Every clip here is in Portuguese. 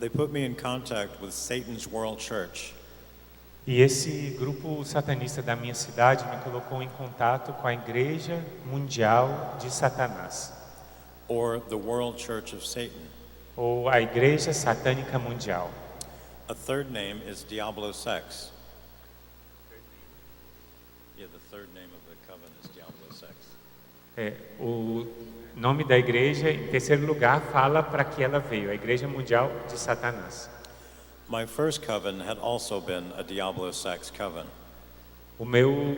They put me in contact with Satan's World Church. E esse grupo satanista da minha cidade me colocou em contato com a Igreja Mundial de Satanás, Or the World Church of Satan. ou a Igreja Satânica Mundial. A third name is Diablo Sex. Yeah, the third name of the coven is Diablo Sex. O nome da igreja, em terceiro lugar, fala para que ela veio, a Igreja Mundial de Satanás. My first coven had also been a Diablo Sex coven. O meu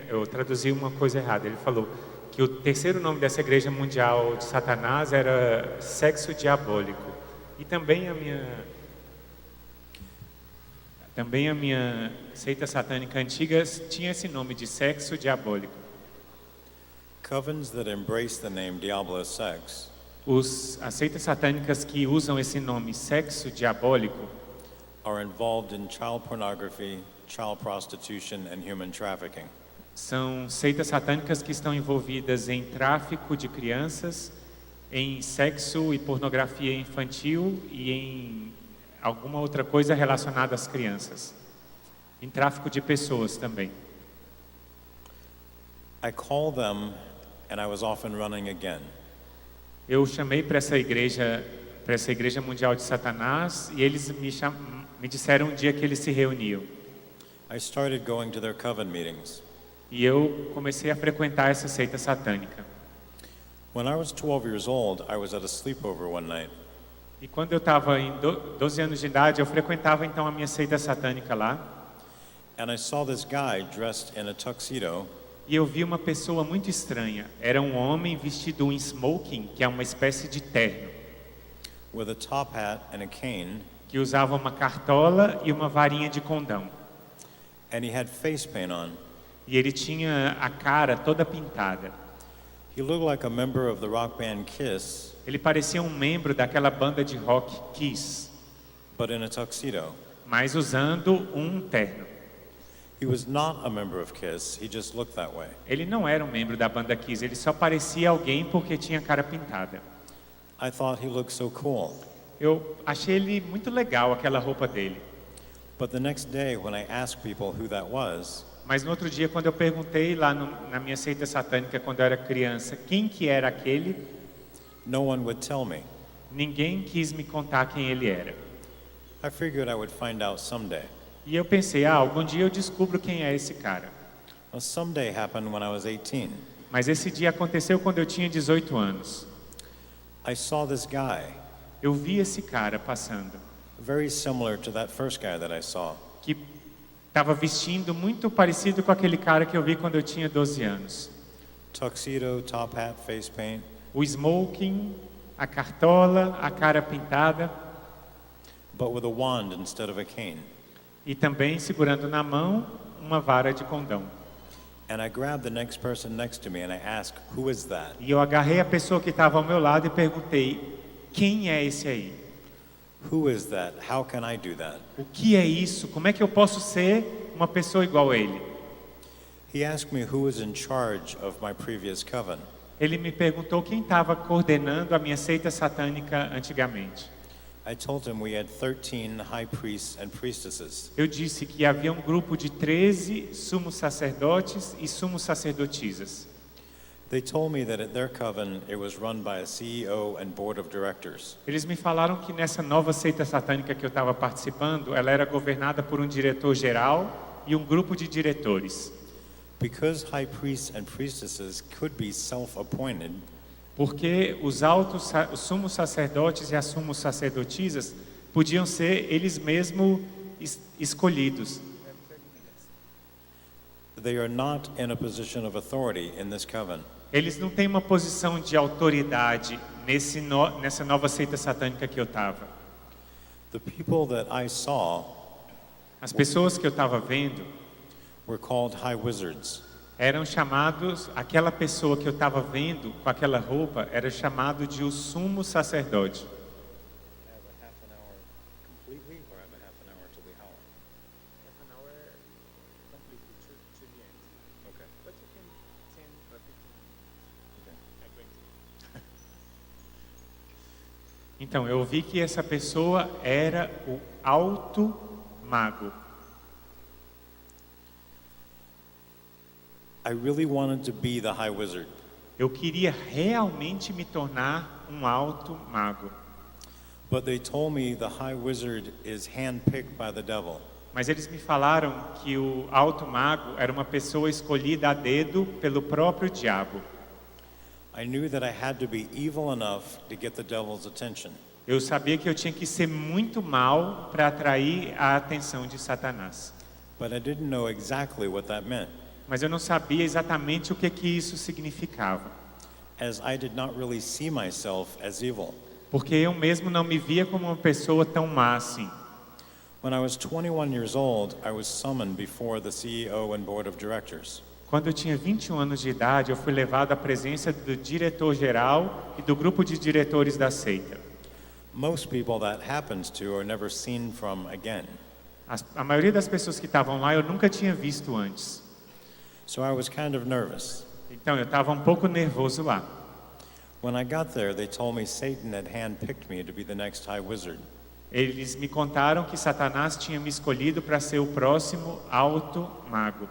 eu traduzi uma coisa errada. Ele falou que o terceiro nome dessa Igreja Mundial de Satanás era sexo diabólico. E também a minha seita satânica antiga tinha esse nome de sexo diabólico. Covens that embrace the name Diablo Sex As seitas satânicas que usam esse nome sexo diabólico are involved in child pornography, child prostitution, and human trafficking. são seitas satânicas que estão envolvidas em tráfico de crianças, em sexo e pornografia infantil e em alguma outra coisa relacionada às crianças. Em tráfico de pessoas também. I call them, and I was often running again. Eu chamei para essa igreja mundial de Satanás e eles me disseram um dia que eles se reuniam. I started going to their coven meetings. E eu comecei a frequentar essa seita satânica. When I was 12 years old, I was at a sleepover one night. E quando eu estava em 12 anos de idade, eu frequentava então a minha seita satânica lá. And I saw this guy dressed in a tuxedo. E eu vi uma pessoa muito estranha. Era um homem vestido em smoking, que é uma espécie de terno, With a top hat and a cane. que usava uma cartola e uma varinha de condão. And he had face paint on. E ele tinha a cara toda pintada. He looked like a member of the rock band Kiss, Ele parecia um membro daquela banda de rock Kiss, but in a tuxedo. mas usando um terno. He was not a member of Kiss, he just looked that way. Ele não era um membro da banda Kiss, ele só parecia alguém porque tinha a cara pintada. I thought he looked so cool. Eu achei ele muito legal, aquela roupa dele. But the next day, when I asked people who that was, Mas no outro dia, quando eu perguntei lá na minha seita satânica, quando eu era criança, quem que era aquele, no one would tell me. ninguém quis me contar quem ele era. I figured I would find out someday. E eu pensei, algum dia eu descubro quem é esse cara. Well, someday happened when I was 18. Mas esse dia aconteceu quando eu tinha 18 anos. I saw this guy, Eu vi esse cara passando, very similar to that first guy that I saw. que estava vestindo muito parecido com aquele cara que eu vi quando eu tinha 12 anos. Tuxedo, top hat, face paint. O smoking, a cartola, a cara pintada But with a wand instead of a cane. e também segurando na mão uma vara de condão. And I grabbed the next person next to me and I asked, who is that? E eu agarrei a pessoa que estava ao meu lado e perguntei, quem é esse aí? Who is that? How can I do that? O que é isso? Como é que eu posso ser uma pessoa igual a ele? He asked me who was in charge of my previous coven. Ele me perguntou quem estava coordenando a minha seita satânica antigamente. I told him we had 13 high priests and priestesses. Eu disse que havia um grupo de 13 sumos sacerdotes e sumos sacerdotisas. They told me that at their coven it was run by a CEO and board of directors. Eles me falaram que nessa nova seita satânica que eu estava participando, ela era governada por um diretor geral e um grupo de diretores. Because high priests and priestesses could be self-appointed, Porque os sumos sacerdotes e as sumos sacerdotisas podiam ser eles mesmos escolhidos. they are not in a position of authority in this coven. Eles não têm uma posição de autoridade nessa nova seita satânica que eu estava. The people that I saw As pessoas que eu estava vendo were called high wizards. eram chamados, aquela pessoa que eu estava vendo com aquela roupa era chamado de o sumo sacerdote. I have a half an hour completely, or I have a half an hour till the hour? Half an hour completely to the end. Okay. But you can 10 or 15 minutes. Okay. I'm going to. Então, eu vi que essa pessoa era o alto mago. I really wanted to be the High Wizard, Eu queria realmente me tornar um alto mago. but they told me the High Wizard is handpicked by the devil. Mas eles me falaram que o alto mago era uma pessoa escolhida a dedo pelo próprio diabo. I knew that I had to be evil enough to get the devil's attention. Eu sabia que eu tinha que ser muito mal para atrair a atenção de Satanás. But I didn't know exactly what that meant, Mas eu não sabia exatamente o que isso significava. as I did not really see myself as evil. Porque eu mesmo não me via como uma pessoa tão má assim. When I was 21 years old, I was summoned before the CEO and board of directors. Quando eu tinha 21 anos de idade, eu fui levado à presença do diretor-geral e do grupo de diretores da seita. Most people that happens to are never seen from again. A maioria das pessoas que estavam lá eu nunca tinha visto antes. So I was kind of nervous. Então eu estava um pouco nervoso lá. When I got there, they told me Satan had handpicked me to be the next High Wizard. Eles me contaram que Satanás tinha me escolhido para ser o próximo alto mago.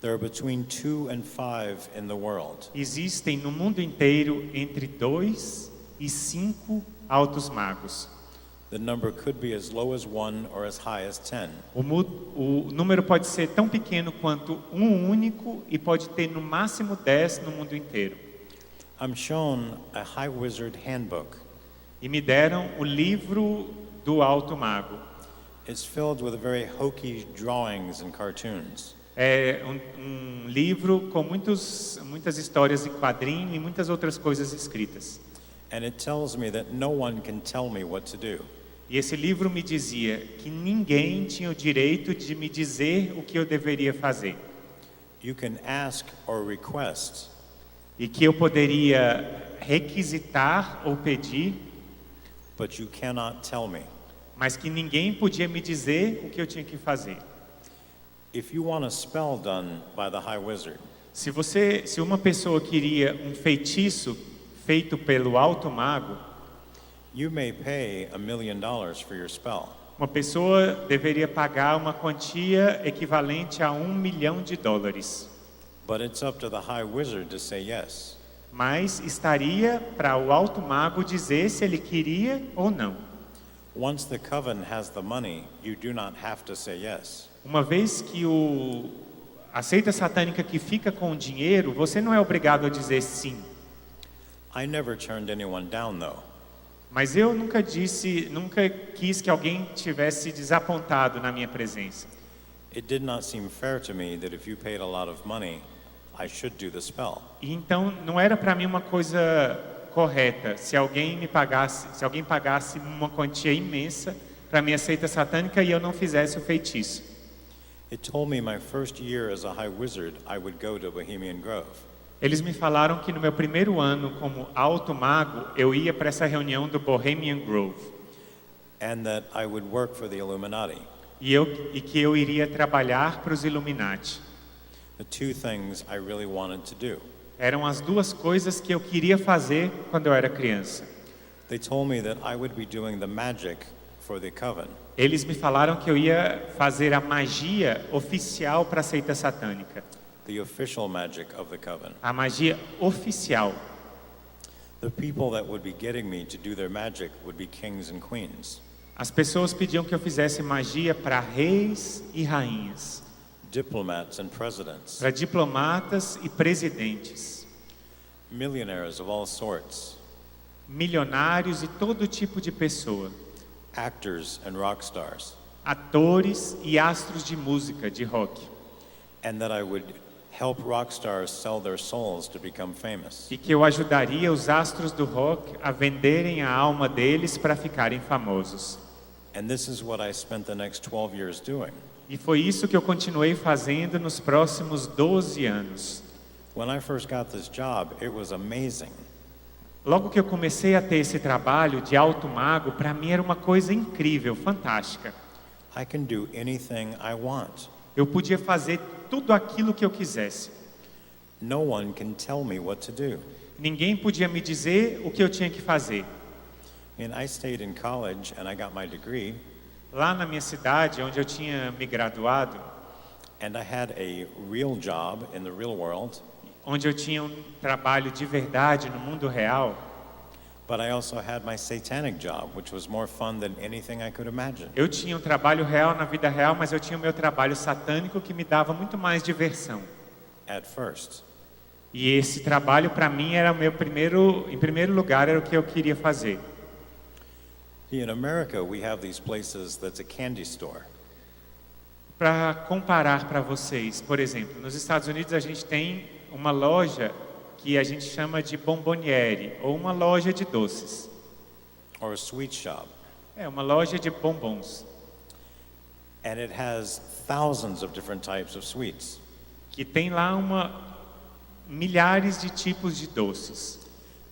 There are between 2 and 5 in the world. Existem no mundo inteiro entre 2 e 5 altos magos. The number could be as low as 1 or as high as 10. O número pode ser tão pequeno quanto um único e pode ter no máximo 10 no mundo inteiro. I'm shown a High Wizard handbook. E me deram o livro do alto mago. It's filled with very hokey drawings and cartoons. É um livro com muitas histórias em quadrinho e muitas outras coisas escritas. And it tells me that no one can tell me what to do. E esse livro me dizia que ninguém tinha o direito de me dizer o que eu deveria fazer. You can ask or request, E que eu poderia requisitar ou pedir, but you cannot tell me. mas que ninguém podia me dizer o que eu tinha que fazer. If you want a spell done by the High Wizard, Se uma pessoa queria um feitiço feito pelo alto mago, you may pay $1 million for your spell. uma pessoa deveria pagar uma quantia equivalente a $1 milhão. But it's up to the High Wizard to say yes. Mas estaria para o alto mago dizer se ele queria ou não. Once the coven has the money, you do not have to say yes. Uma vez que a seita satânica que fica com o dinheiro, você não é obrigado a dizer sim. I never turned anyone down though. Mas eu nunca quis que alguém tivesse desapontado na minha presença. It did not seem fair to me that if you paid a lot of money, I should do the spell. E então não era para mim uma coisa correta se alguém pagasse uma quantia imensa para minha seita satânica e eu não fizesse o feitiço. It told me my first year as a High Wizard, I would go to Bohemian Grove. Eles me falaram que no meu primeiro ano como alto mago, eu ia para essa reunião do Bohemian Grove. And that I would work for the Illuminati. E que eu iria trabalhar para os Illuminati. The two things I really wanted to do. Eram as duas coisas que eu queria fazer quando eu era criança. They told me that I would be doing the magic for the coven. Eles me falaram que eu ia fazer a magia oficial para a seita satânica. The official magic of the coven. A magia oficial. The people that would be getting me to do their magic would be kings and queens. As pessoas pediam que eu fizesse magia para reis e rainhas, Diplomats and presidents. para diplomatas e presidentes, Millionaires of all sorts. milionários e todo tipo de pessoa, Actors and rock stars. atores e astros de música, de rock. And that I would help rock stars sell their souls to become famous. E que eu ajudaria os astros do rock a venderem a alma deles para ficarem famosos. And this is what I spent the next 12 years doing. E foi isso que eu continuei fazendo nos próximos 12 anos. When I first got this job, it was amazing. Logo que eu comecei a ter esse trabalho de alto mago, para mim era uma coisa incrível, fantástica. I can do anything I want. Eu podia fazer tudo aquilo que eu quisesse. No one can tell me what to do. Ninguém podia me dizer o que eu tinha que fazer. I stayed in college and I got my degree, Lá na minha cidade, onde eu tinha me graduado, and I had a real job in the real world, onde eu tinha um trabalho de verdade no mundo real, but I also had my satanic job, which was more fun than anything I could imagine. eu tinha um trabalho real na vida real, mas eu tinha o meu trabalho satânico que me dava muito mais diversão. At first. E esse trabalho para mim era o meu primeiro, em primeiro lugar, era o que eu queria fazer. In America, we have these places that's a candy store. Para comparar para vocês, por exemplo, nos Estados Unidos a gente tem uma loja que a gente chama de bomboniere, ou uma loja de doces. Or a sweet shop. É uma loja de bombons, And it has thousands of different types of sweets. que tem lá milhares de tipos de doces.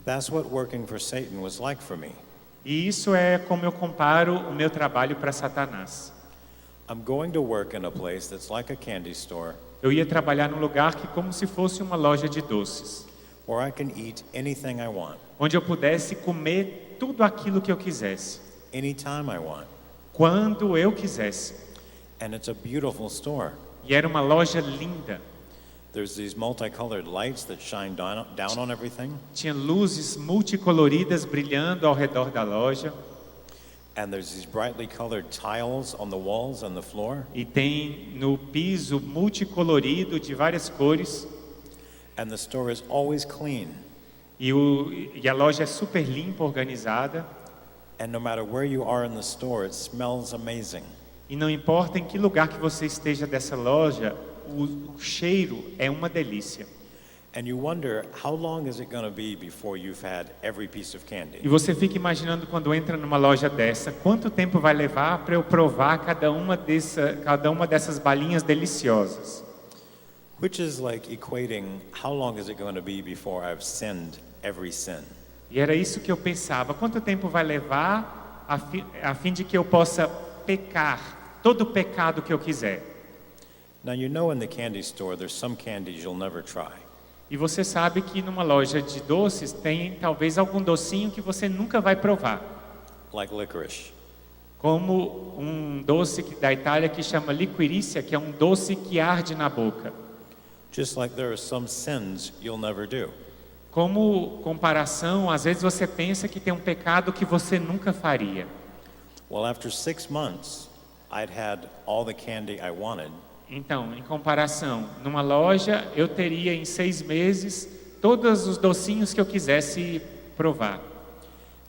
That's what working for Satan was like for me. E isso é como eu comparo o meu trabalho para Satanás. I'm going to work in a place that's like a candy store, Eu ia trabalhar num lugar que como se fosse uma loja de doces, where I can eat anything I want, onde eu pudesse comer tudo aquilo que eu quisesse, anytime I want. quando eu quisesse. And it's a beautiful store. E era uma loja linda. There's these multicolored lights that shine down on everything. Tinha luzes multicoloridas brilhando ao redor da loja. And there's these brightly colored tiles on the walls and the floor. E tem no piso multicolorido de várias cores. And the store is always clean. E a loja é super limpa, organizada. And no matter where you are in the store, it smells amazing. E não importa em que lugar que você esteja dessa loja, o cheiro é uma delícia. And you wonder, how long is it going to be before you've had every piece of candy? E você fica imaginando quando entra numa loja dessa, quanto tempo vai levar para eu provar cada uma dessas balinhas deliciosas. Which is like equating, how long is it going to be before I've sinned every sin? E era isso que eu pensava, quanto tempo vai levar a fim de que eu possa pecar, todo o pecado que eu quiser. Now in the candy store, there's some candies you'll never try. E você sabe que numa loja de doces tem talvez algum docinho que você nunca vai provar. Like licorice. Como um doce da Itália que chama liquirícia, que é um doce que arde na boca. Just like there are some sins you'll never do. Como comparação, às vezes você pensa que tem um pecado que você nunca faria. Well, after 6 months, I'd had all the candy I wanted. Então, em comparação, numa loja eu teria em 6 meses todos os docinhos que eu quisesse provar.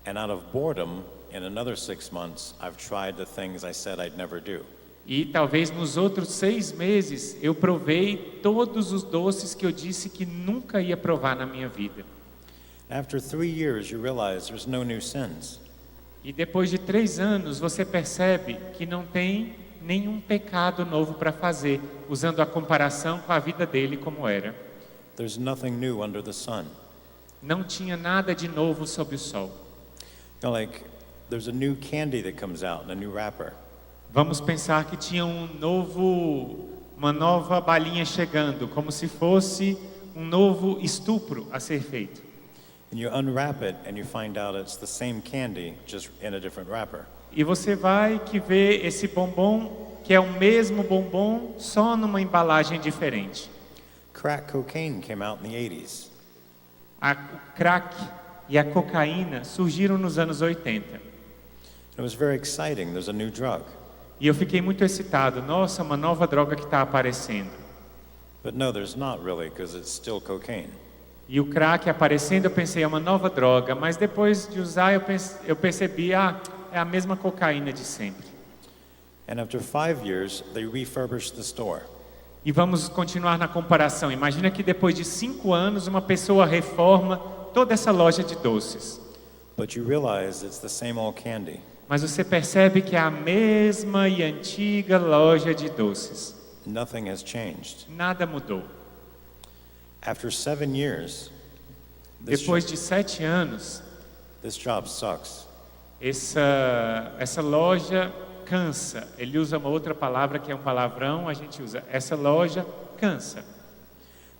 And out of boredom, in another 6 months, I've tried the things I said I'd never do. E talvez nos outros 6 meses eu provei todos os doces que eu disse que nunca ia provar na minha vida. After 3 years, you realize there's no new sins. E depois de 3 anos você percebe que não tem nenhum pecado novo para fazer, usando a comparação com a vida dele como era. There's nothing new under the sun. Não tinha nada de novo sob o sol. Like there's a new candy that comes out in a new wrapper. Vamos pensar que tinha uma nova balinha chegando, como se fosse um novo estupro a ser feito. And you unwrap it and you find out it's the same candy, just in a different wrapper. E você vai que vê esse bombom, que é o mesmo bombom, só numa embalagem diferente. Crack cocaine came out in the 80s. O crack e a cocaína surgiram nos anos 80. It was very exciting. There's a new drug. E eu fiquei muito excitado. Nossa, uma nova droga que está aparecendo. But no, there's not really, because it's still cocaine. E o crack aparecendo, eu pensei, é uma nova droga. Mas depois de usar, eu percebi, é a mesma cocaína de sempre. And after 5 years, they refurbished the store. E vamos continuar na comparação. Imagina que depois de 5 anos, uma pessoa reforma toda essa loja de doces. But you realize it's the same old candy. Mas você percebe que é a mesma e antiga loja de doces. Nothing has changed. Nada mudou. After 7 years, Depois de 7 anos, this job sucks. essa loja cansa. Ele usa uma outra palavra que é um palavrão, a gente usa. Essa loja cansa.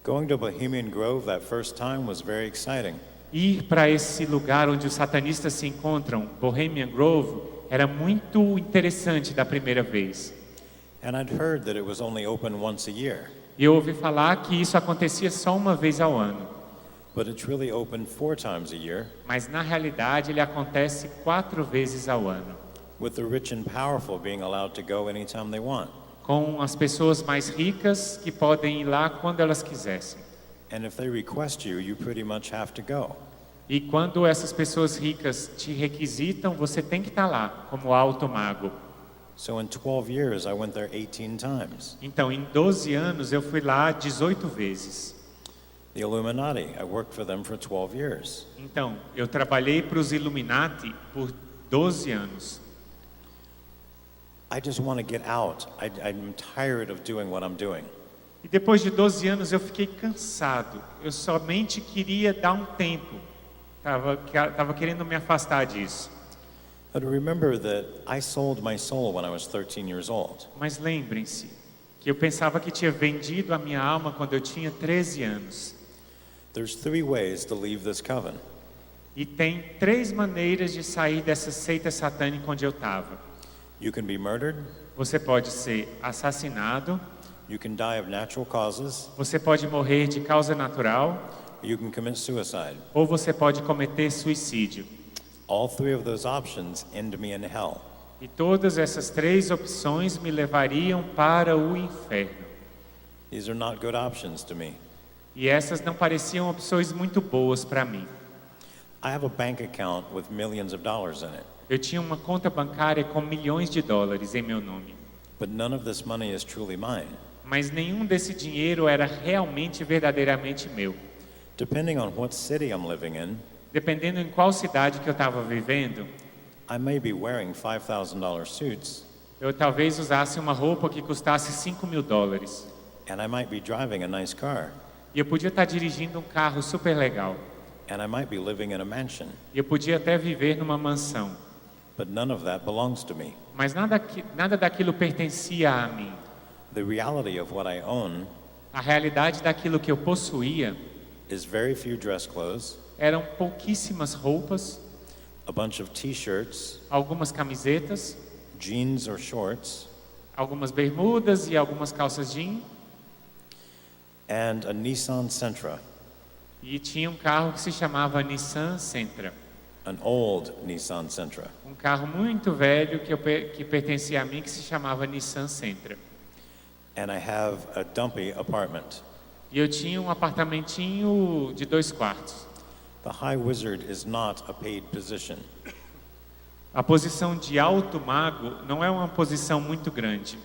Going to Bohemian Grove that first time was very exciting. Ir para esse lugar onde os satanistas se encontram, Bohemian Grove, era muito interessante da primeira vez. And I'd heard that it was only open once a year, E eu ouvi falar que isso acontecia só uma vez ao ano. but it's really open 4 times a year, Mas na realidade ele acontece 4 vezes ao ano, with the rich and powerful being allowed to go anytime they want. com as pessoas mais ricas que podem ir lá quando elas quisessem. And if they request you, you pretty much have to go. E quando essas pessoas ricas te requisitam, você tem que estar lá, como alto mago. So in 12 years, I went there 18 times. Então, em 12 anos, eu fui lá 18 vezes. The Illuminati, I worked for them for 12 years. Então, eu trabalhei para os Illuminati por 12 anos. I just want to get out. I'm tired of doing what I'm doing. E depois de 12 anos, eu fiquei cansado. Eu somente queria dar um tempo. Tava querendo me afastar disso. But remember that I sold my soul when I was 13 years old. Mas lembrem-se que eu pensava que tinha vendido a minha alma quando eu tinha 13 anos. There's 3 ways to leave this coven. E tem 3 maneiras de sair dessa seita satânica onde eu estava. You can be murdered, Você pode ser assassinado, you can die of natural causes, você pode morrer de causa natural, you can commit suicide. ou você pode cometer suicídio. All 3 of those options end me in hell. E todas essas 3 opções me levariam para o inferno. These are not good options to me. E essas não pareciam opções muito boas para mim. I have a bank account with millions of dollars in it, Eu tinha uma conta bancária com milhões de dólares em meu nome. but none of this money is truly mine. Mas nenhum desse dinheiro era realmente, verdadeiramente meu. Depending on what city I'm living in, Dependendo em qual cidade que eu estava vivendo, I may be wearing $5,000 suits, eu talvez usasse uma roupa que custasse $5.000. and I might be driving a nice car, E eu podia estar dirigindo um carro super legal. and I might be living in a mansion, E eu podia até viver numa mansão. but none of that belongs to me. Mas nada daquilo pertencia a mim. The reality of what I own A realidade daquilo que eu possuía is very few dress clothes, eram pouquíssimas roupas, a bunch of t-shirts, algumas camisetas, jeans or shorts, algumas bermudas e algumas calças jeans. and a Nissan Sentra, E tinha um carro que se chamava Nissan Sentra. an old Nissan Sentra. Um carro muito velho que pertencia a mim que se chamava Nissan Sentra. And I have a dumpy apartment. E eu tinha um apartamentinho de 2 quartos. The High Wizard is not a paid position. A posição de alto mago não é uma posição muito grande.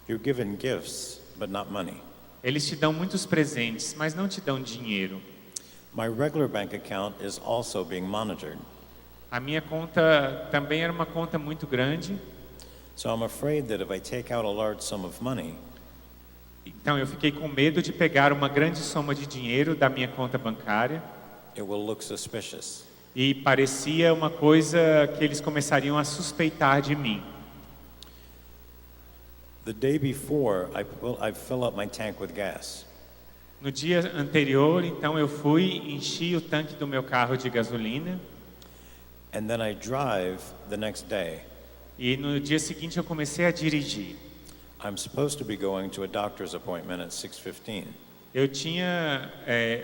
You're given gifts, but not money. Eles te dão muitos presentes, mas não te dão dinheiro. My regular bank account is also being monitored. A minha conta também era uma conta muito grande. So I'm afraid that if I take out a large sum of money, Então eu fiquei com medo de pegar uma grande soma de dinheiro da minha conta bancária it will look suspicious. e parecia uma coisa que eles começariam a suspeitar de mim. The day before, I fill up my tank with gas. No dia anterior, então eu fui, enchi o tanque do meu carro de gasolina And then I drive the next day. e no dia seguinte eu comecei a dirigir. I'm supposed to be going to a doctor's appointment at 6:15. Eu tinha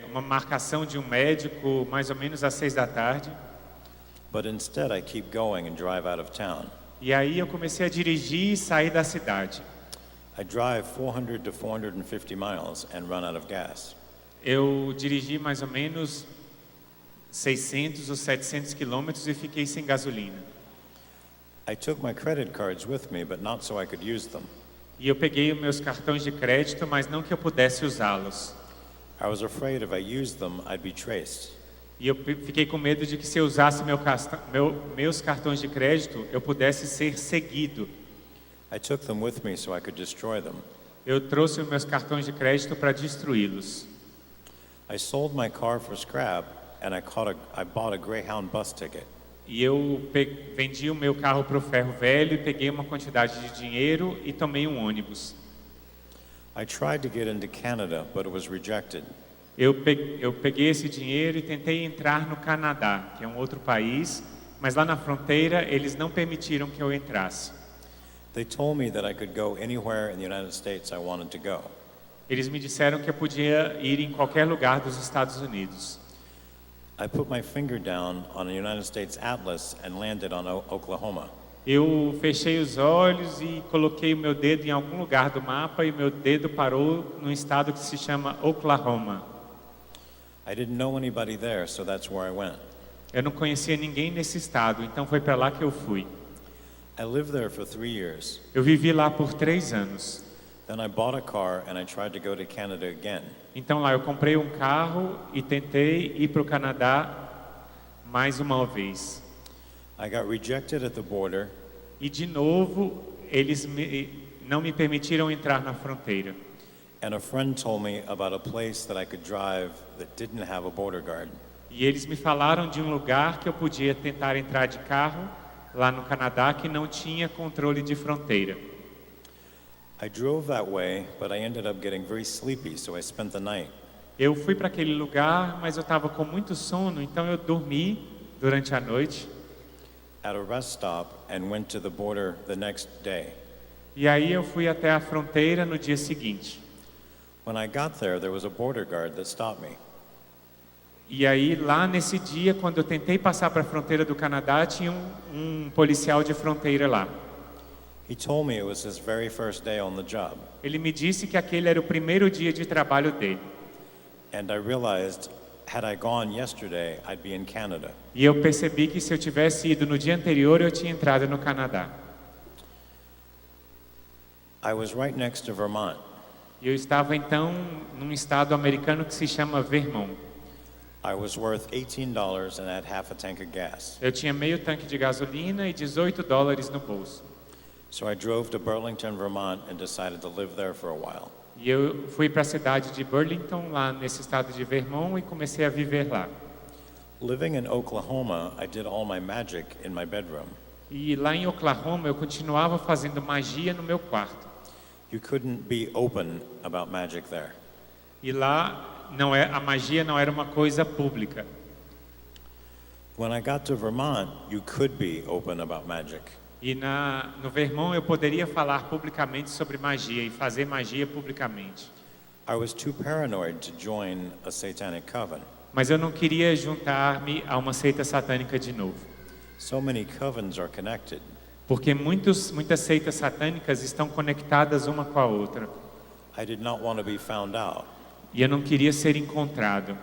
uma marcação de um médico mais ou menos às 6 da tarde. But instead, I keep going and drive out of town. E aí eu comecei a dirigir e sair da cidade. I drive 400 to 450 miles and run out of gas. Eu dirigi mais ou menos 600 ou 700 quilômetros e fiquei sem gasolina. I took my credit cards with me, but not so I could use them. E eu peguei os meus cartões de crédito, mas não que eu pudesse usá-los. I was afraid if I used them, I'd be traced. E eu fiquei com medo de que se eu usasse meus cartões de crédito, eu pudesse ser seguido. I took them with me so I could destroy them. Eu trouxe os meus cartões de crédito para destruí-los. I sold my car for scrap and I bought a Greyhound bus ticket. E eu vendi o meu carro para o ferro velho e peguei uma quantidade de dinheiro e tomei um ônibus. I tried to get into Canada, but it was rejected. Eu peguei esse dinheiro e tentei entrar no Canadá, que é um outro país, mas lá na fronteira eles não permitiram que eu entrasse. They told me that I could go anywhere in the United States I wanted to go. Eles me disseram que eu podia ir em qualquer lugar dos Estados Unidos. I put my finger down on a United States atlas and landed on Oklahoma. Eu fechei os olhos e coloquei o meu dedo em algum lugar do mapa e meu dedo parou num estado que se chama Oklahoma. I didn't know anybody there, so that's where I went. Eu não conhecia ninguém nesse estado, então foi para lá que eu fui. I lived there for 3 years. Eu vivi lá por 3 anos. Then I bought a car and I tried to go to Canada again. Então lá eu comprei um carro e tentei ir para o Canadá mais uma vez. I got rejected at the border, E de novo, não me permitiram entrar na fronteira. and a friend told me about a place that I could drive that didn't have a border guard. E eles me falaram de um lugar que eu podia tentar entrar de carro lá no Canadá que não tinha controle de fronteira. I drove that way, but I ended up getting very sleepy, so I spent the night. Eu fui para aquele lugar, mas eu estava com muito sono, então eu dormi durante a noite. At a rest stop and went to the border the next day. E aí eu fui até a fronteira no dia seguinte. When I got there was a border guard that stopped me. E aí lá nesse dia, quando eu tentei passar para a fronteira do Canadá, tinha um policial de fronteira lá. He told me it was his very first day on the job, Ele me disse que aquele era o primeiro dia de trabalho dele. and I realized had I gone yesterday, I'd be in Canada. E eu percebi que se eu tivesse ido no dia anterior, eu tinha entrado no Canadá. I was right next to Vermont. E eu estava então num estado americano que se chama Vermont. I was worth $18 and had half a tank of gas. Eu tinha meio tanque de gasolina e $18 no bolso. So I drove to Burlington, Vermont and decided to live there for a while. E eu fui para a cidade de Burlington, lá nesse estado de Vermont, e comecei a viver lá. Living in Oklahoma, I did all my magic in my bedroom. E lá em Oklahoma eu continuava fazendo magia no meu quarto. You couldn't be open about magic there. E lá a magia não era uma coisa pública. When I got to Vermont, you could be open about magic. E no Vermont eu poderia falar publicamente sobre magia e fazer magia publicamente. I was too paranoid to join a satanic coven. Mas eu não queria juntar-me a uma seita satânica de novo. So many covens are connected. Porque muitas seitas satânicas estão conectadas uma com a outra. I did not want to be found out. E eu não queria ser encontrado.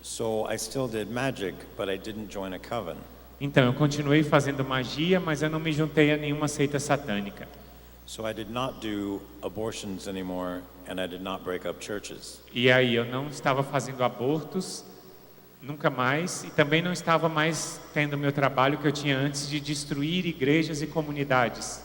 So I still did magic, but I didn't join a coven. Então eu continuei fazendo magia, mas eu não me juntei a nenhuma seita satânica. So I did not do abortions anymore, and I did not break up churches. E aí eu não estava fazendo abortos, nunca mais, e também não estava mais tendo o meu trabalho que eu tinha antes de destruir igrejas e comunidades.